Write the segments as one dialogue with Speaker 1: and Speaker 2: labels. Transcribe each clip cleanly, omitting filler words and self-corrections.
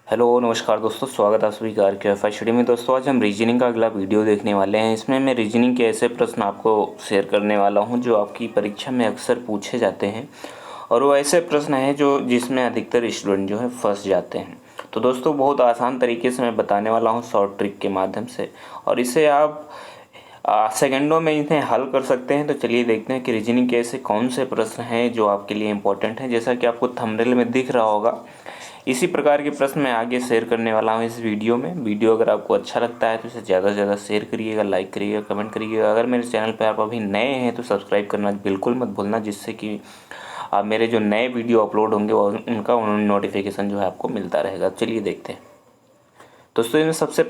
Speaker 1: Hello नमस्कार दोस्तों, स्वागत है आप सभी का आर स्टडी में। दोस्तों आज हम रीजनिंग का अगला वीडियो देखने वाले हैं। इसमें मैं रीजनिंग के ऐसे प्रश्न आपको शेयर करने वाला हूं जो आपकी परीक्षा में अक्सर पूछे जाते हैं और वो ऐसे प्रश्न हैं जो जिसमें अधिकतर स्टूडेंट जो है फंस जाते हैं। तो दोस्तों बहुत आसान तरीके से मैं बताने वाला हूँ शॉर्ट ट्रिक के माध्यम से, और इसे आप सेकंडों में इन्हें हल कर सकते हैं। तो चलिए देखते हैं कि रीजनिंग के ऐसे कौन से प्रश्न हैं जो आपके लिए इम्पोर्टेंट हैं। जैसा कि आपको थंबनेल में दिख रहा होगा, इसी प्रकार के प्रश्न मैं आगे शेयर करने वाला हूं इस वीडियो में। वीडियो अगर आपको अच्छा लगता है तो इसे ज़्यादा से ज़्यादा शेयर करिएगा, लाइक करिएगा, कमेंट करिएगा। अगर मेरे चैनल पर आप अभी नए हैं तो सब्सक्राइब करना बिल्कुल मत भूलना, जिससे कि आप मेरे जो नए वीडियो अपलोड होंगे वो उनका नोटिफिकेशन जो है आपको मिलता रहेगा। चलिए देखते हैं दोस्तों। इसमें सबसे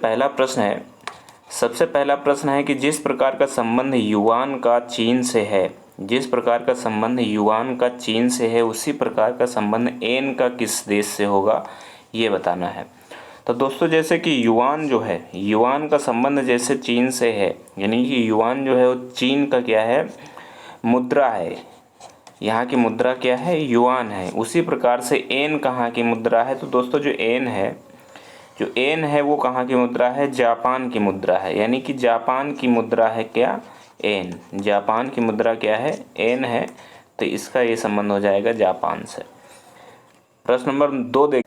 Speaker 1: पहला प्रश्न है कि जिस प्रकार का संबंध युवान का चीन से है, जिस प्रकार का संबंध युवान का चीन से है उसी प्रकार का संबंध एन का किस देश से होगा, ये बताना है। तो दोस्तों जैसे कि युवान जो है, युवान का संबंध जैसे चीन से है, यानी कि युवान जो है वो चीन का क्या है, मुद्रा है। यहाँ की मुद्रा क्या है, युवान है। उसी प्रकार से एन कहाँ की मुद्रा है, तो दोस्तों जो एन है वो कहाँ की मुद्रा है, जापान की मुद्रा है। यानी कि जापान की मुद्रा है क्या, एन। जापान की मुद्रा क्या है, एन है। तो इसका ये संबंध हो जाएगा जापान से। प्रश्न नंबर 2 देख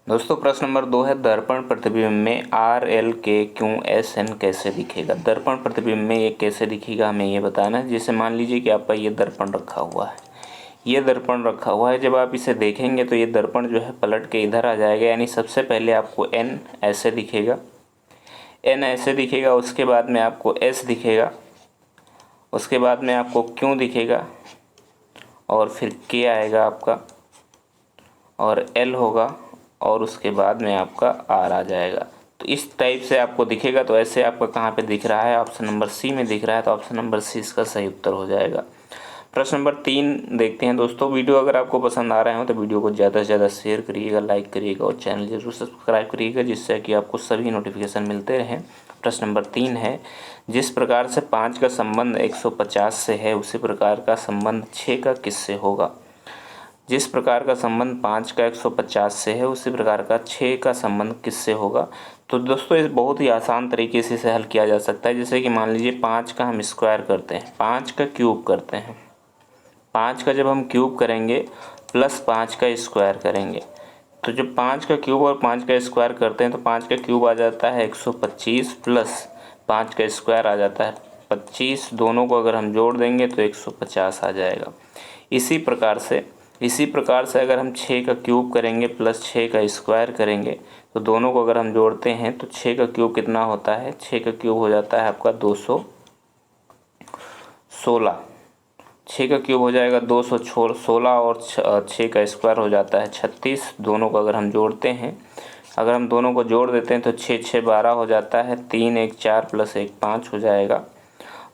Speaker 1: दोस्तों, प्रश्न नंबर 2 है दर्पण प्रतिबिंब में आर एल के क्यू एस एन कैसे दिखेगा। दर्पण प्रतिबिंब में ये कैसे दिखेगा हमें ये बताना है। जैसे मान लीजिए कि आपका ये दर्पण रखा हुआ है, ये दर्पण रखा हुआ है। जब आप इसे देखेंगे तो ये दर्पण जो है पलट के इधर आ जाएगा। यानी सबसे पहले आपको एन ऐसे दिखेगा, एन ऐसे दिखेगा। उसके बाद में आपको एस दिखेगा, उसके बाद में आपको क्यू दिखेगा, और फिर के आएगा आपका, और एल होगा, और उसके बाद में आपका आर आ जाएगा। तो इस टाइप से आपको दिखेगा। तो ऐसे आपका कहाँ पे दिख रहा है, ऑप्शन नंबर सी में दिख रहा है। तो ऑप्शन नंबर सी इसका सही उत्तर हो जाएगा। प्रश्न नंबर 3 देखते हैं दोस्तों। वीडियो अगर आपको पसंद आ रहे हो तो वीडियो को ज़्यादा से ज़्यादा शेयर करिएगा, लाइक करिएगा, और चैनल जरूर सब्सक्राइब करिएगा, जिससे कि आपको सभी नोटिफिकेशन मिलते रहें। प्रश्न नंबर 3 है जिस प्रकार से 5 का संबंध 150 से है उसी प्रकार का संबंध 6 का किससे होगा। जिस प्रकार का संबंध 5 का 150 से है उसी प्रकार का 6 का संबंध किससे होगा। तो दोस्तों इस बहुत ही आसान तरीके से इसे हल किया जा सकता है। जैसे कि मान लीजिए 5 का हम स्क्वायर करते हैं, 5 का क्यूब करते हैं। 5 का जब हम क्यूब करेंगे प्लस 5 का स्क्वायर करेंगे, तो जब 5 का क्यूब और 5 का स्क्वायर करते हैं तो 5 का क्यूब आ जाता है 125 प्लस 5 का स्क्वायर आ जाता है 25। दोनों को अगर हम जोड़ देंगे तो 150 आ जाएगा। इसी प्रकार से अगर हम 6 का क्यूब करेंगे प्लस 6 का स्क्वायर करेंगे तो दोनों को अगर हम जोड़ते हैं तो 6 का क्यूब कितना होता है, 6 का क्यूब हो जाता है आपका 216। 6 का क्यूब हो जाएगा 216, और 6 का स्क्वायर हो जाता है 36। दोनों को अगर हम जोड़ते हैं, अगर हम दोनों को जोड़ देते हैं तो 6 6 12 हो जाता है। 3 1 4 प्लस 1 5 हो जाएगा,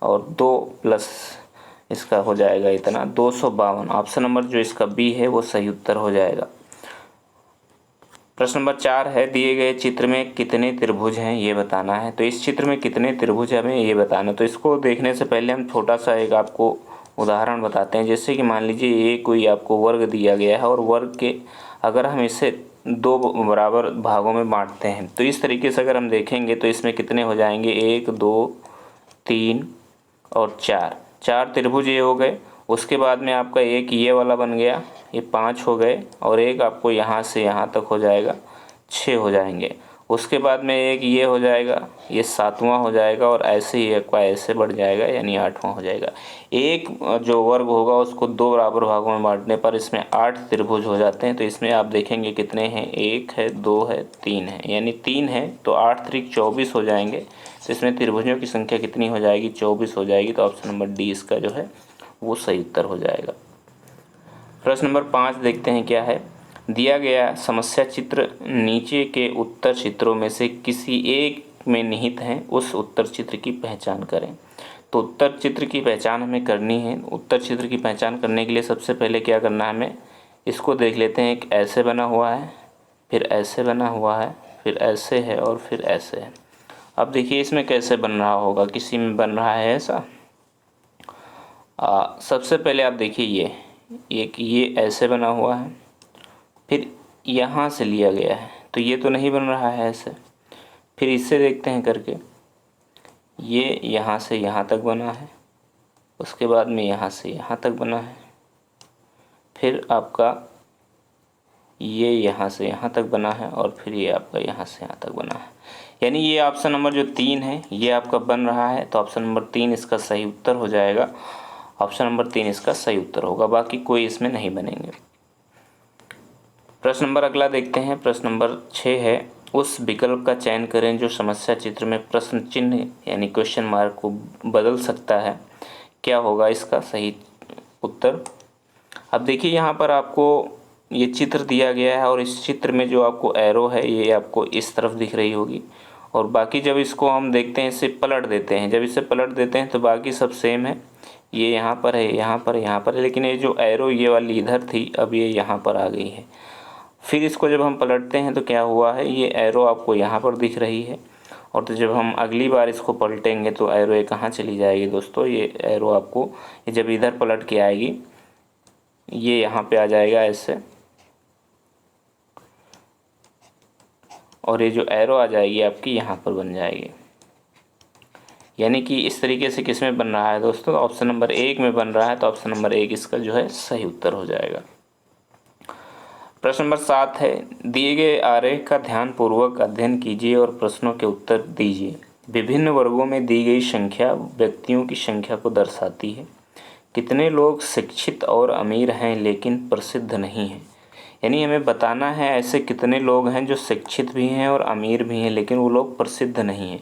Speaker 1: और 2 प्लस इसका हो जाएगा इतना 252। ऑप्शन नंबर जो इसका बी है वो सही उत्तर हो जाएगा। प्रश्न नंबर 4 है दिए गए चित्र में कितने त्रिभुज हैं ये बताना है। तो इस चित्र में कितने त्रिभुज हमें ये बताना है। तो इसको देखने से पहले हम छोटा सा एक आपको उदाहरण बताते हैं। जैसे कि मान लीजिए ये कोई आपको वर्ग दिया गया है, और वर्ग के अगर हम इसे 2 बराबर भागों में बांटते हैं तो इस तरीके से अगर हम देखेंगे तो इसमें कितने हो जाएंगे, 1 2 3 और 4 त्रिभुज ये हो गए। उसके बाद में आपका एक ये वाला बन गया, ये 5 हो गए, और एक आपको यहाँ से यहाँ तक हो जाएगा 6 हो जाएंगे। उसके बाद में एक ये हो जाएगा, ये 7वां हो जाएगा, और ऐसे ही एक का ऐसे बढ़ जाएगा यानी 8वां हो जाएगा। एक जो वर्ग होगा उसको 2 बराबर भागों में बांटने पर इसमें 8 त्रिभुज हो जाते हैं। तो इसमें आप देखेंगे कितने हैं, 1 है, 2 है, 3 है, यानी 3 है तो 8 त्रिक 24 हो जाएंगे। तो इसमें त्रिभुजों की संख्या कितनी हो जाएगी, 24 हो जाएगी। तो ऑप्शन नंबर डी इसका जो है वो सही उत्तर हो जाएगा। प्रश्न नंबर 5 देखते हैं क्या है। दिया गया समस्या चित्र नीचे के उत्तर चित्रों में से किसी एक में निहित है, उस उत्तर चित्र की पहचान करें। तो उत्तर चित्र की पहचान हमें करनी है। उत्तर चित्र की पहचान करने के लिए सबसे पहले क्या करना है, हमें इसको देख लेते हैं। एक ऐसे बना हुआ है, फिर ऐसे बना हुआ है, फिर ऐसे है, और फिर ऐसे है। अब देखिए इसमें कैसे बन रहा होगा, किसी में बन रहा है ऐसा। सबसे पहले आप देखिए ये ऐसे बना हुआ है, फिर यहाँ से लिया गया है तो ये तो नहीं बन रहा है ऐसे। फिर इससे देखते हैं करके, ये यहाँ से यहाँ तक बना है, उसके बाद में यहाँ से यहाँ तक बना है, फिर आपका ये यहाँ से यहाँ तक बना है, और फिर ये आपका यहाँ से यहाँ तक बना है। यानी ये ऑप्शन नंबर जो 3 है ये आपका बन रहा है, तो ऑप्शन नंबर 3 इसका सही उत्तर हो जाएगा। ऑप्शन नंबर 3 इसका सही उत्तर होगा, बाकी कोई इसमें नहीं बनेंगे। प्रश्न नंबर अगला देखते हैं। प्रश्न नंबर 6 है, उस विकल्प का चयन करें जो समस्या चित्र में प्रश्न चिन्ह यानी क्वेश्चन मार्क को बदल सकता है। क्या होगा इसका सही उत्तर? अब देखिए यहाँ पर आपको ये चित्र दिया गया है, और इस चित्र में जो आपको एरो है ये आपको इस तरफ दिख रही होगी, और बाकी जब इसको हम देखते हैं, इसे पलट देते हैं, जब इसे पलट देते हैं तो बाकी सब सेम है। ये यहाँ पर है, यहाँ पर, यहाँ पर, लेकिन ये जो एरो ये वाली इधर थी, अब ये यहाँ पर आ गई है। फिर इसको जब हम पलटते हैं तो क्या हुआ है, ये एरो आपको यहाँ पर दिख रही है, और तो जब हम अगली बार इसको पलटेंगे तो एरो ये कहाँ चली जाएगी दोस्तों, ये एरो आपको ये जब इधर पलट के आएगी ये यहाँ पे आ जाएगा ऐसे, और ये जो एरो आ जाएगी आपकी यहाँ पर बन जाएगी। यानी कि इस तरीके से किस में बन रहा है दोस्तों, ऑप्शन नंबर 1 में बन रहा है, तो ऑप्शन नंबर 1 इसका जो है सही उत्तर हो जाएगा। प्रश्न नंबर 7 है, दिए गए आरेख का ध्यानपूर्वक अध्ययन कीजिए और प्रश्नों के उत्तर दीजिए। विभिन्न वर्गों में दी गई संख्या व्यक्तियों की संख्या को दर्शाती है। कितने लोग शिक्षित और अमीर हैं लेकिन प्रसिद्ध नहीं हैं? यानी हमें बताना है ऐसे कितने लोग हैं जो शिक्षित भी हैं और अमीर भी हैं, लेकिन वो लोग प्रसिद्ध नहीं हैं।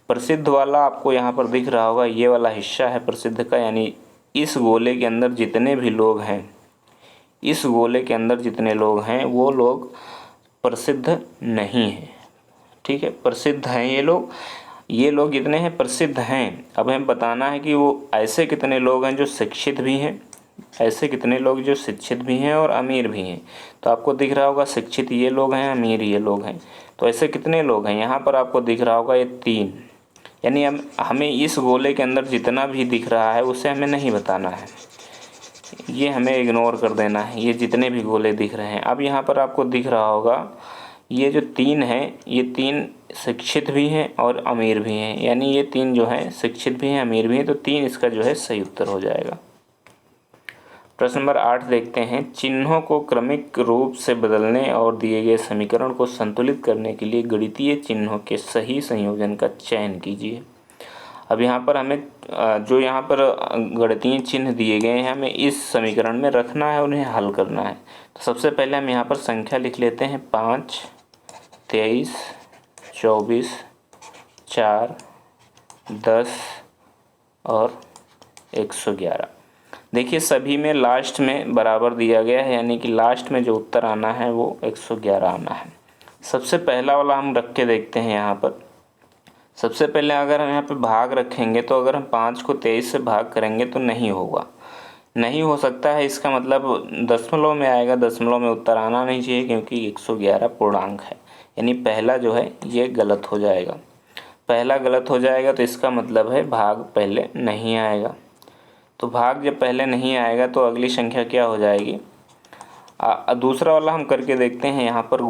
Speaker 1: प्रसिद्ध वाला आपको यहाँ पर दिख रहा होगा, ये वाला हिस्सा है प्रसिद्ध का, यानी इस गोले के अंदर जितने भी लोग हैं, इस गोले के अंदर जितने लोग हैं वो लोग प्रसिद्ध नहीं हैं। ठीक है, प्रसिद्ध हैं ये लोग कितने हैं, प्रसिद्ध हैं। अब हमें बताना है कि वो ऐसे कितने लोग हैं जो शिक्षित भी हैं, ऐसे कितने लोग जो शिक्षित भी हैं और अमीर भी हैं। तो आपको दिख रहा होगा शिक्षित ये लोग हैं, अमीर ये लोग हैं, तो ऐसे कितने लोग हैं, यहाँ पर आपको दिख रहा होगा ये 3। यानी हमें इस गोले के अंदर जितना भी दिख रहा है उसे हमें नहीं बताना है, ये हमें इग्नोर कर देना है, ये जितने भी गोले दिख रहे हैं। अब यहाँ पर आपको दिख रहा होगा ये जो 3 हैं, ये 3 शिक्षित भी हैं और अमीर भी हैं, यानी ये 3 जो हैं शिक्षित भी हैं, अमीर भी हैं, तो 3 इसका जो है सही उत्तर हो जाएगा। प्रश्न नंबर 8 देखते हैं, चिन्हों को क्रमिक रूप से बदलने और दिए गए समीकरण को संतुलित करने के लिए गणितीय चिन्हों के सही संयोजन का चयन कीजिए। अब यहाँ पर हमें जो यहाँ पर गणितीय चिन्ह दिए गए हैं हमें इस समीकरण में रखना है, उन्हें हल करना है। तो सबसे पहले हम यहाँ पर संख्या लिख लेते हैं 5, 23, 24, 4, 10 और 111। देखिए सभी में लास्ट में बराबर दिया गया है, यानी कि लास्ट में जो उत्तर आना है वो 111 आना है। सबसे पहला वाला हम रख के देखते हैं। यहाँ पर सबसे पहले अगर हम यहाँ पे भाग रखेंगे तो अगर हम 5 को 23 से भाग करेंगे तो नहीं होगा, नहीं हो सकता है। इसका मतलब दशमलव में आएगा, दशमलव में उत्तर आना नहीं चाहिए क्योंकि 111 पूर्णांक है, यानी पहला जो है ये गलत हो जाएगा। पहला गलत हो जाएगा तो इसका मतलब है भाग पहले नहीं आएगा। तो भाग जब पहले नहीं आएगा तो अगली संख्या क्या हो जाएगी। दूसरा वाला हम करके देखते हैं। यहाँ पर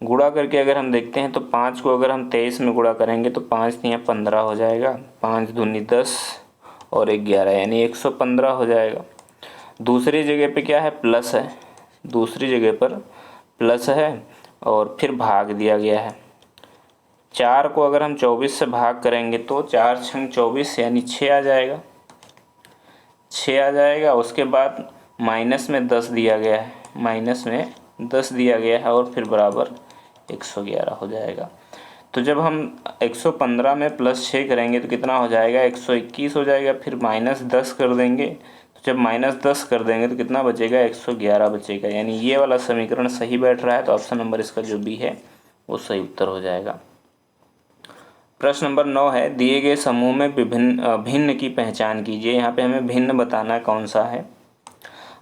Speaker 1: गुणा करके अगर हम देखते हैं तो 5 को अगर हम 23 में गुणा करेंगे तो 5 तिया 15 हो जाएगा, 5 दूनी 10 और 11 यानी 115 हो जाएगा। दूसरी जगह पे क्या है, प्लस है, दूसरी जगह पर प्लस है और फिर भाग दिया गया है। 4 को अगर हम 24 से भाग करेंगे तो 4 छंग 24 यानी 6 आ जाएगा, 6 आ जाएगा। उसके बाद माइनस में 10 दिया गया है, माइनस में 10 दिया गया है और फिर बराबर 111 हो जाएगा। तो जब हम 115 में प्लस 6 करेंगे तो कितना हो जाएगा, 121 हो जाएगा। फिर माइनस 10 कर देंगे तो जब माइनस 10 कर देंगे तो कितना बचेगा, 111 बचेगा। यानी ये वाला समीकरण सही बैठ रहा है, तो ऑप्शन नंबर इसका जो बी है वो सही उत्तर हो जाएगा। प्रश्न नंबर 9 है, दिए गए समूह में भिन्न की पहचान कीजिए। यहाँ पे हमें भिन्न बताना कौन सा है।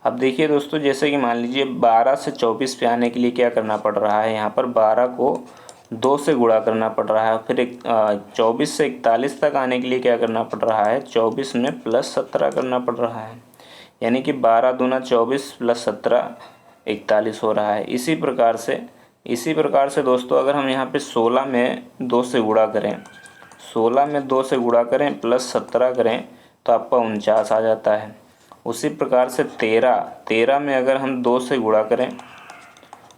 Speaker 1: अब देखिए दोस्तों, जैसे कि मान लीजिए 12 से 24 पे आने के लिए क्या करना पड़ रहा है, यहाँ पर 12 को 2 से गुणा करना पड़ रहा है। फिर 24 से 41 तक आने के लिए क्या करना पड़ रहा है, 24 में प्लस 17 करना पड़ रहा है। यानी कि 12 दूना 24 प्लस 17 41 हो रहा है। इसी प्रकार से इसी प्रकार से दोस्तों अगर हम यहाँ पे 16 में 2 से गुणा करें, 16 में 2 से गुणा करें प्लस 17 करें तो आपका 49 आ जाता है। उसी प्रकार से 13 में अगर हम 2 से गुणा करें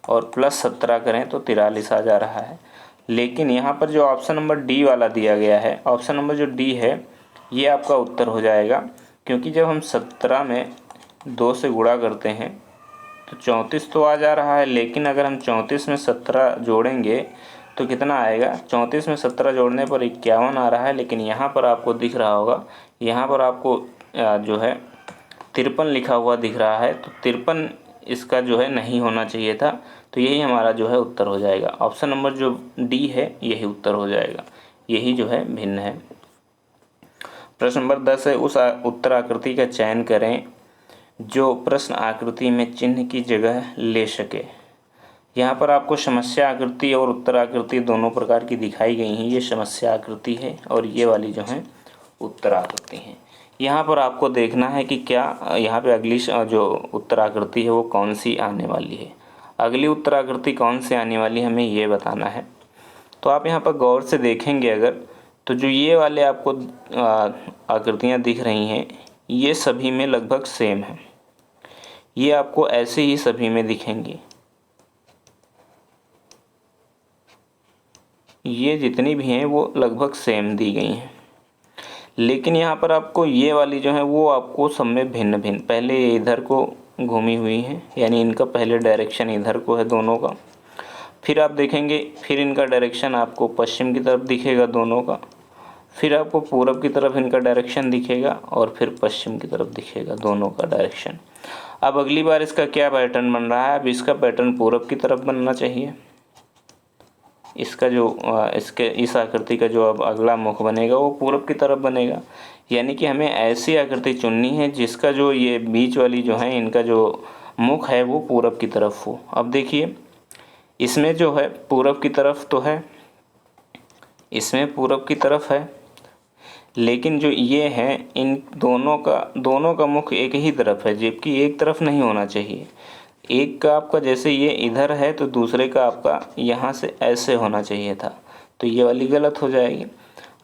Speaker 1: और प्लस 17 करें तो 43 आ जा रहा है। लेकिन यहाँ पर जो ऑप्शन नंबर डी वाला दिया गया है, ऑप्शन नंबर जो डी है ये आपका उत्तर हो जाएगा, क्योंकि जब हम 17 में 2 से गुणा करते हैं तो 34 तो आ जा रहा है, लेकिन अगर हम 34 में 17 जोड़ेंगे तो कितना आएगा, 34 में 17 जोड़ने पर 51 आ रहा है। लेकिन यहाँ पर आपको दिख रहा होगा, यहाँ पर आपको जो है 53 लिखा हुआ दिख रहा है, तो 53 इसका जो है नहीं होना चाहिए था। तो यही हमारा जो है उत्तर हो जाएगा। ऑप्शन नंबर जो डी है यही उत्तर हो जाएगा, यही जो है भिन्न है। प्रश्न नंबर 10 है, उस उत्तर आकृति का चयन करें जो प्रश्न आकृति में चिन्ह की जगह ले सके। यहाँ पर आपको समस्या आकृति और उत्तर आकृति दोनों प्रकार की दिखाई गई हैं। ये समस्या आकृति है और ये वाली जो है उत्तर आकृति है। यहाँ पर आपको देखना है कि क्या यहाँ पे अगली जो उत्तर आकृति है वो कौन सी आने वाली है। अगली उत्तर आकृति कौन सी आने वाली है हमें ये बताना है। तो आप यहाँ पर गौर से देखेंगे अगर, तो जो ये वाले आपको आकृतियाँ दिख रही हैं ये सभी में लगभग सेम है। ये आपको ऐसे ही सभी में दिखेंगी। ये जितनी भी हैं वो लगभग सेम दी गई हैं। लेकिन यहाँ पर आपको ये वाली जो है वो आपको सब में भिन्न भिन्न, पहले ये इधर को घूमी हुई है, यानी इनका पहले डायरेक्शन इधर को है दोनों का। फिर आप देखेंगे फिर इनका डायरेक्शन आपको पश्चिम की तरफ दिखेगा दोनों का। फिर आपको पूरब की तरफ इनका डायरेक्शन दिखेगा और फिर पश्चिम की तरफ दिखेगा दोनों का डायरेक्शन। अब अगली बार इसका क्या पैटर्न बन रहा है, अब इसका पैटर्न पूरब की तरफ बनना चाहिए। इसका जो इस आकृति का जो अब अगला मुख बनेगा वो पूरब की तरफ बनेगा। यानी कि हमें ऐसी आकृति चुननी है जिसका जो ये बीच वाली जो है इनका जो मुख है वो पूरब की तरफ हो। अब देखिए इसमें जो है पूरब की तरफ तो है, इसमें पूरब की तरफ है, लेकिन जो ये है इन दोनों का मुख एक ही तरफ है, जबकि एक तरफ नहीं होना चाहिए। एक का आपका जैसे ये इधर है तो दूसरे का आपका यहाँ से ऐसे होना चाहिए था, तो ये वाली गलत हो जाएगी।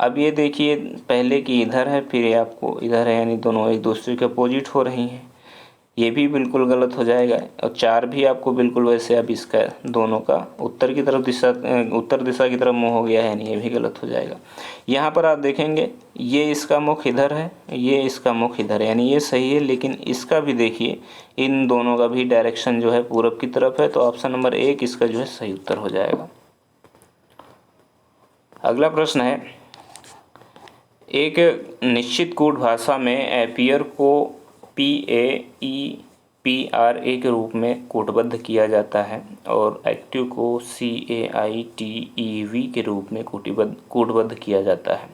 Speaker 1: अब ये देखिए पहले की इधर है फिर ये आपको इधर है, यानी दोनों एक दूसरे के अपोजिट हो रही हैं, ये भी बिल्कुल गलत हो जाएगा। और 4 भी आपको बिल्कुल वैसे, अब इसका दोनों का उत्तर दिशा की तरफ मुँह हो गया है, यानी ये भी गलत हो जाएगा। यहाँ पर आप देखेंगे ये इसका मुख इधर है, ये इसका मुख इधर है, यानी ये सही है। लेकिन इसका भी देखिए इन दोनों का भी डायरेक्शन जो है पूरब की तरफ है, तो ऑप्शन नंबर 1 इसका जो है सही उत्तर हो जाएगा। अगला प्रश्न है, एक निश्चित कूट भाषा में एपियर को PAEPRA के रूप में कूटबद्ध किया जाता है और एक्टिव को CAITEV के रूप में कूटबद्ध किया जाता है।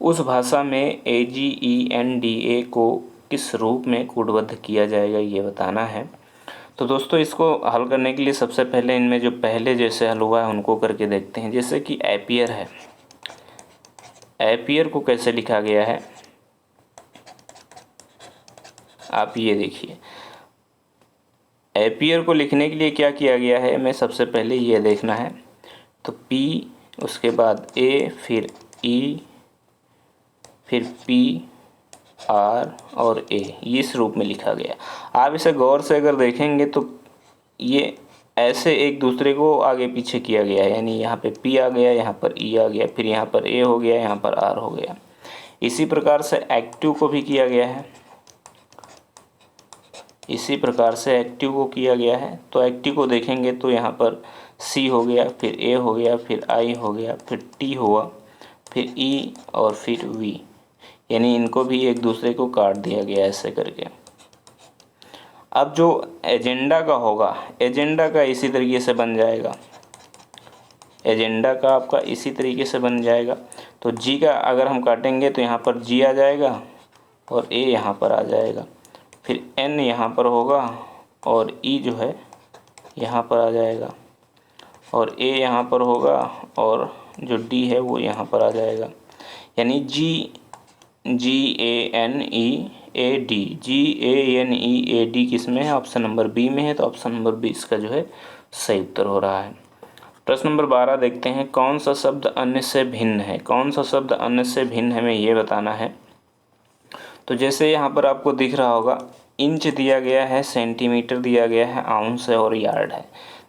Speaker 1: उस भाषा में AGENDA को किस रूप में कूटबद्ध किया जाएगा ये बताना है। तो दोस्तों इसको हल करने के लिए सबसे पहले इनमें जो पहले जैसे हल हुआ है उनको करके देखते हैं। जैसे कि एपियर है, एपियर को कैसे लिखा गया है आप ये देखिए। एपियर को लिखने के लिए क्या किया गया है, हमें सबसे पहले ये देखना है। तो P उसके बाद A फिर E फिर P R और A, ये इस रूप में लिखा गया। आप इसे गौर से अगर देखेंगे तो ये ऐसे एक दूसरे को आगे पीछे किया गया है, यानी यहाँ पे P आ गया, यहाँ पर E आ गया, फिर यहाँ पर A हो गया, यहाँ पर R हो गया। इसी प्रकार से एक्टिव को भी किया गया है, इसी प्रकार से एक्टिव को किया गया है। तो एक्टिव को देखेंगे तो यहाँ पर C हो गया, फिर A हो गया, फिर I हो गया, फिर T हुआ, फिर E और फिर V, यानी इनको भी एक दूसरे को काट दिया गया ऐसे करके। अब जो एजेंडा का होगा, एजेंडा का इसी तरीके से बन जाएगा, एजेंडा का आपका इसी तरीके से बन जाएगा। तो G का अगर हम काटेंगे तो यहाँ पर G आ जाएगा और A यहाँ पर आ जाएगा, फिर N यहाँ पर होगा और E जो है यहाँ पर आ जाएगा, और A यहाँ पर होगा और जो D है वो यहाँ पर आ जाएगा। यानी GANEAD किस में है, ऑप्शन नंबर बी में है। तो ऑप्शन नंबर बी इसका जो है सही उत्तर हो रहा है। प्रश्न नंबर 12 देखते हैं, कौन सा शब्द अन्य से भिन्न है। कौन सा शब्द अन्य से भिन्न है, हमें ये बताना है। तो जैसे यहाँ पर आपको दिख रहा होगा, इंच दिया गया है, सेंटीमीटर दिया गया है, आउंस है और यार्ड है।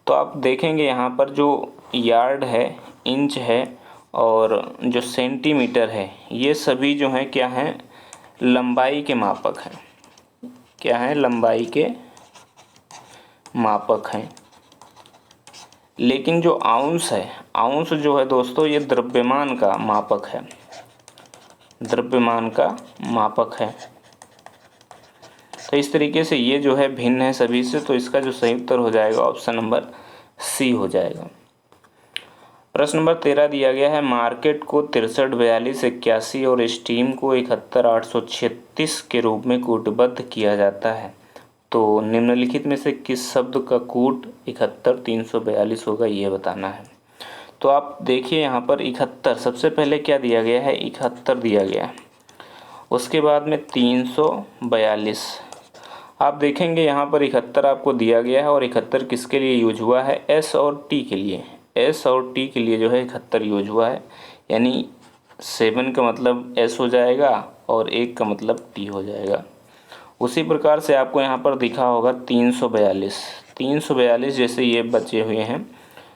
Speaker 1: तो आप देखेंगे यहाँ पर जो यार्ड है, इंच है और जो सेंटीमीटर है, ये सभी जो हैं क्या हैं, लंबाई के मापक हैं। क्या है, लंबाई के मापक हैं। लेकिन जो आउंस है, आउंस जो है दोस्तों, ये द्रव्यमान का मापक है। द्रव्यमान का मापक है। तो इस तरीके से ये जो है भिन्न है सभी से। तो इसका जो सही उत्तर हो जाएगा ऑप्शन नंबर सी हो जाएगा। प्रश्न नंबर 13 दिया गया है, मार्केट को 63, 42, 81 और स्टीम को 71, 836 के रूप में कूटबद्ध किया जाता है। तो निम्नलिखित में से किस शब्द का कूट 71, 342 होगा, ये बताना है। तो आप देखिए यहाँ पर 71, सबसे पहले क्या दिया गया है, 71 दिया गया है। उसके बाद में 342। आप देखेंगे यहाँ पर 71 आपको दिया गया है और 71 किसके लिए यूज हुआ है, एस और टी के लिए। एस और टी के लिए जो है 71 यूज हुआ है। यानी 7 का मतलब एस हो जाएगा और 1 का मतलब टी हो जाएगा। उसी प्रकार से आपको यहाँ पर दिखा होगा 342। 342 जैसे ये बचे हुए हैं,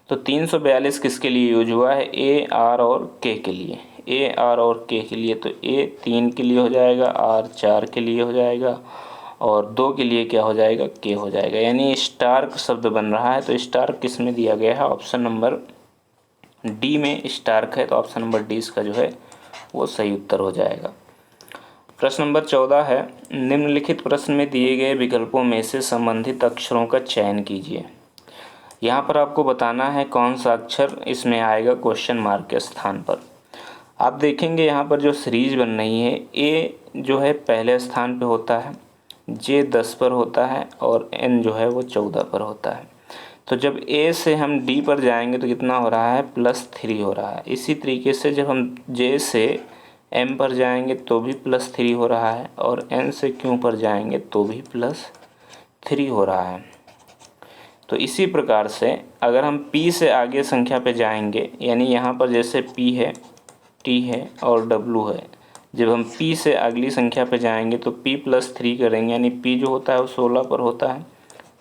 Speaker 1: तो 342 किसके लिए यूज हुआ है, ए, आर और के के लिए। ए, आर और के के लिए। तो ए 3 के लिए हो जाएगा, आर 4 के लिए हो जाएगा और 2 के लिए क्या हो जाएगा, के हो जाएगा। यानी स्टार्क शब्द बन रहा है। तो स्टार्क किस में दिया गया है, ऑप्शन नंबर डी में स्टार्क है। तो ऑप्शन नंबर डी इसका जो है वो सही उत्तर हो जाएगा। प्रश्न नंबर 14 है, निम्नलिखित प्रश्न में दिए गए विकल्पों में से संबंधित अक्षरों का चयन कीजिए। यहाँ पर आपको बताना है कौन सा अक्षर इसमें आएगा क्वेश्चन मार्क के स्थान पर। आप देखेंगे यहाँ पर जो सीरीज बन रही है, ए जो है पहले स्थान पे होता है, जे 10 पर होता है और एन जो है वो 14 पर होता है। तो जब ए से हम डी पर जाएंगे तो कितना हो रहा है, +3 हो रहा है। इसी तरीके से जब हम जे से एम पर जाएंगे तो भी +3 हो रहा है और एन से क्यू पर जाएंगे तो भी +3 हो रहा है। तो इसी प्रकार से अगर हम P से आगे संख्या पे जाएंगे, यानी यहाँ पर जैसे P है, T है और W है, जब हम P से अगली संख्या पे जाएंगे तो P +3 करेंगे, यानी P जो होता है वो 16 पर होता है,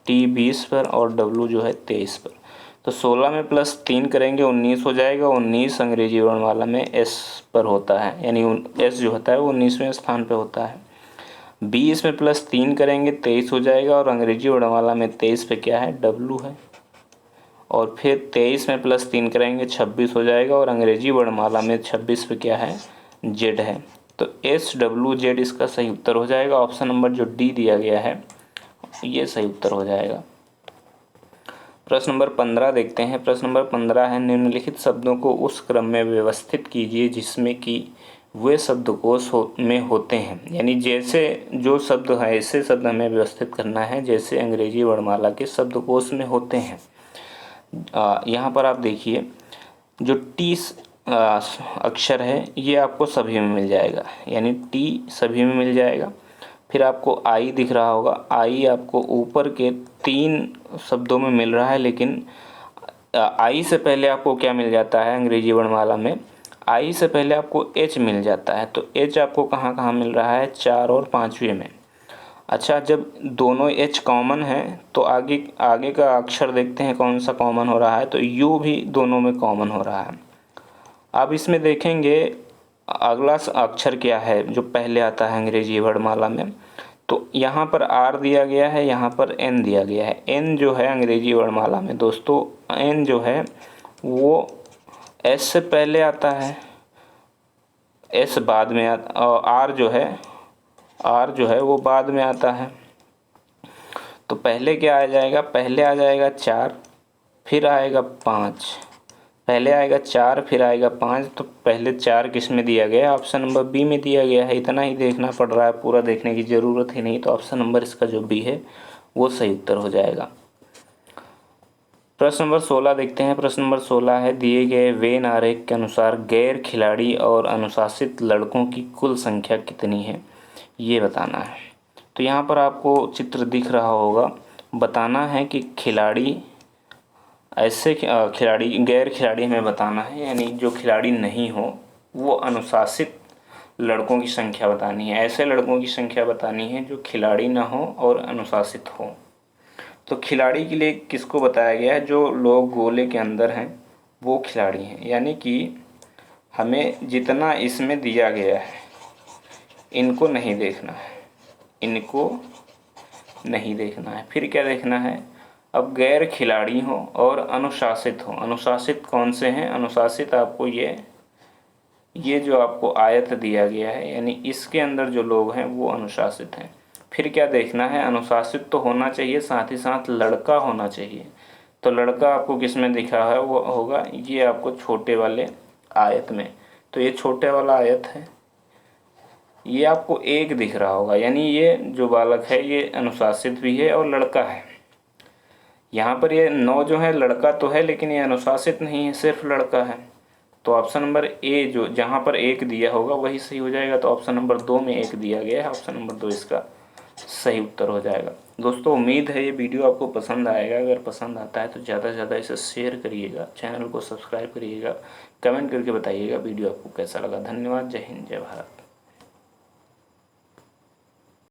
Speaker 1: T 20 पर और W जो है 23 पर। तो 16 में +3 करेंगे 19 हो जाएगा। 19 अंग्रेजी वर्णमाला में S पर होता है, यानी S जो होता है वो 19वें स्थान पे होता है। 20 में +3 करेंगे 23 हो जाएगा और अंग्रेजी वर्णमाला में 23 पे क्या है, W है। और फिर 23 में +3 करेंगे 26 हो जाएगा और अंग्रेजी वर्णमाला में 26 पे क्या है, Z है। तो SWZ इसका सही उत्तर हो जाएगा। ऑप्शन नंबर जो डी दिया गया है ये सही उत्तर हो जाएगा। प्रश्न नंबर 15 देखते हैं। प्रश्न नंबर 15 है, निम्नलिखित शब्दों को उस क्रम में व्यवस्थित कीजिए जिसमें कि वे शब्दकोश में होते हैं। यानी जैसे जो शब्द है ऐसे शब्द हमें व्यवस्थित करना है जैसे अंग्रेजी वर्णमाला के शब्दकोश में होते हैं। यहाँ पर आप देखिए जो टी अक्षर है ये आपको सभी में मिल जाएगा, यानी टी सभी में मिल जाएगा। फिर आपको आई दिख रहा होगा, आई आपको ऊपर के 3 शब्दों में मिल रहा है, लेकिन आई से पहले आपको क्या मिल जाता है अंग्रेजी वर्णमाला में, आई से पहले आपको एच मिल जाता है। तो एच आपको कहाँ कहाँ मिल रहा है, 4 और 5वें में। अच्छा, जब दोनों एच कॉमन है तो आगे का अक्षर देखते हैं कौन सा कॉमन हो रहा है। तो यू भी दोनों में कॉमन हो रहा है। अब इसमें देखेंगे अगला अक्षर क्या है जो पहले आता है अंग्रेजी वर्णमाला में। तो यहाँ पर आर दिया गया है, यहाँ पर एन दिया गया है। एन जो है अंग्रेजी वर्णमाला में दोस्तों, एन जो है वो एस से पहले आता है, एस बाद में आता, और आर जो है वो बाद में आता है। तो पहले क्या आ जाएगा, पहले आ जाएगा 4, फिर आएगा 5, पहले आएगा 4 फिर आएगा 5। तो पहले 4 किस में दिया गया है, ऑप्शन नंबर बी में दिया गया है। इतना ही देखना पड़ रहा है, पूरा देखने की ज़रूरत ही नहीं। तो ऑप्शन नंबर इसका जो बी है वो सही उत्तर हो जाएगा। प्रश्न नंबर 16 देखते हैं। प्रश्न नंबर 16 है, दिए गए वेन आरेख के अनुसार गैर खिलाड़ी और अनुशासित लड़कों की कुल संख्या कितनी है, ये बताना है। तो यहाँ पर आपको चित्र दिख रहा होगा, बताना है कि खिलाड़ी ऐसे खिलाड़ी, गैर खिलाड़ी हमें बताना है, यानी जो खिलाड़ी नहीं हो वो अनुशासित लड़कों की संख्या बतानी है। ऐसे लड़कों की संख्या बतानी है जो खिलाड़ी ना हो और अनुशासित हो। तो खिलाड़ी के लिए किसको बताया गया है? जो लोग गोले के अंदर हैं वो खिलाड़ी हैं। यानी कि हमें जितना इसमें दिया गया है इनको नहीं देखना है, इनको नहीं देखना है। फिर क्या देखना है? अब गैर खिलाड़ी हो और अनुशासित हो। अनुशासित कौन से हैं? अनुशासित आपको ये जो आपको आयत दिया गया है, यानी इसके अंदर जो लोग हैं वो अनुशासित हैं। फिर क्या देखना है? अनुशासित तो होना चाहिए, साथ ही साथ लड़का होना चाहिए। तो लड़का आपको किस में दिखा है? वो होगा ये आपको छोटे वाले आयत में। तो ये छोटे वाला आयत है, ये आपको एक दिख रहा होगा, यानी ये जो बालक है ये अनुशासित भी है और लड़का है। यहाँ पर ये 9 जो है लड़का तो है, लेकिन ये अनुशासित नहीं है, सिर्फ लड़का है। तो ऑप्शन नंबर ए जो जहाँ पर एक दिया होगा वही सही हो जाएगा। तो ऑप्शन नंबर 2 में एक दिया गया है, ऑप्शन नंबर 2 इसका सही उत्तर हो जाएगा। दोस्तों उम्मीद है ये वीडियो आपको पसंद आएगा। अगर पसंद आता है तो ज़्यादा से ज़्यादा इसे शेयर करिएगा, चैनल को सब्सक्राइब करिएगा, कमेंट करके बताइएगा वीडियो आपको कैसा लगा। धन्यवाद। जय हिंद, जय भारत।